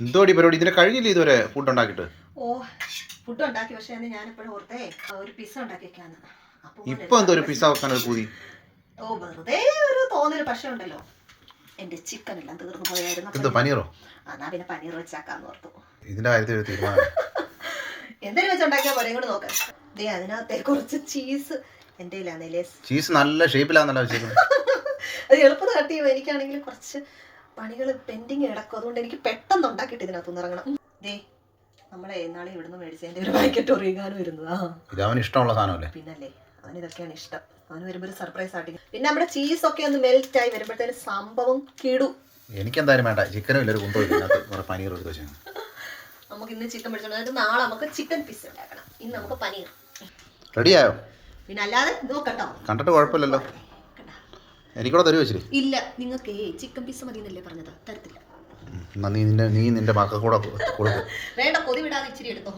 എന്തോടി പരിപാടി? ഇതിനെ കഴിഞ്ഞില്ലേ ഇതുവരെ ഫുഡ് ഉണ്ടാക്കിയിട്ട്? ഓ ഫുഡ് ഉണ്ടാക്കി, പക്ഷേ ഞാനിപ്പോഴും ഓർത്തേ ഒരു പിസ്സ ഉണ്ടാക്കി വെക്കാന്ന്. ഇപ്പൊ എന്തോ ഒരു പിസ്സ വെക്കാൻ ഒരു പൂതി? ഓ വെറുതെ ഒരു തോന്നല്. പക്ഷേ ഉണ്ടല്ലോ, എന്റെ ചിക്കൻ എല്ലാം തീർന്നു പോയായിരുന്നു. എന്തോ പനീറോ? എന്നാ പിന്നെ പനീർ വെച്ചാക്കാന്ന് ഓർത്തു. ഇതിന്റെ കാര്യത്തിൽ ഒരു തീരുമാനം എന്തെങ്കിലും വെച്ചുണ്ടാക്കിയാൽ പോലെ ഇങ്ങോട്ട് നോക്കാം. ദേ അതിനകത്തെ കുറച്ച് ചീസ് എന്റെ ചീസ് നല്ല ഷേപ്പിലാന്നല്ലോ വെച്ചേക്കുന്നത്. അത് എളുപ്പത്തിൽ കട്ട് ചെയ്യുമ്പോൾ എനിക്കാണെങ്കിൽ കുറച്ച് പണികൾ പെൻഡിങ് കിടക്കും. അതുകൊണ്ട് എനിക്ക് പെട്ടെന്ന് ഉണ്ടാക്കിയിട്ട് ഇതിനകത്തുനിന്ന് ഇറങ്ങണം. ദേ നമ്മളെ നാളെ ഇവിടുന്ന് മേടിച്ചതിന്റെ ഒരു പാക്കറ്റ് ഒറിഗാനോ വരുന്നതാ. ഇത് അവന് ഇഷ്ടമുള്ള സാധനമല്ലേ? പിന്നല്ലേ, അവന് ഇതൊക്കെയാണ് ഇഷ്ടം. അവന് വരുമ്പോൾ ഒരു സർപ്രൈസ് ആട്ടി. പിന്നെ നമ്മുടെ ചീസ് ഒക്കെ ഒന്ന് മെൽറ്റ് ആയി വരുമ്പോഴത്തേന് സംഭവം കിടു. എനിക്കെന്തായാലും വേണ്ട, ചിക്കനും ഇല്ല, ഒരു കുന്തോ ഇല്ല, പനീർ എടുത്ത് വെച്ചാൽ നമുക്ക് ഇന്ന് ചിക്കൻ മേടിച്ചോണ്ട് നാളെ നമുക്ക് ചിക്കൻ പിസ്സ ഉണ്ടാക്കണം. ഇന്ന് നമുക്ക് പനീർ റെഡിയായോ? പിന്നെ അല്ലാതെ നോക്കട്ടോ, കണ്ടിട്ട് കുഴപ്പമില്ലല്ലോ. എനിക്കൂടെ തരുമോ ഇച്ചിരി? ഇല്ല, നിങ്ങൾക്ക് ചിക്കൻ പിസ്സ മതി എന്നല്ലേ പറഞ്ഞത്, തരത്തില്ല. നീ നിന്റെ മക്കൾക്ക് കൂടെ കൊടുക്കും. വേണ്ട, കൊതി വിടാതെ ഇച്ചിരി എടുത്തോ.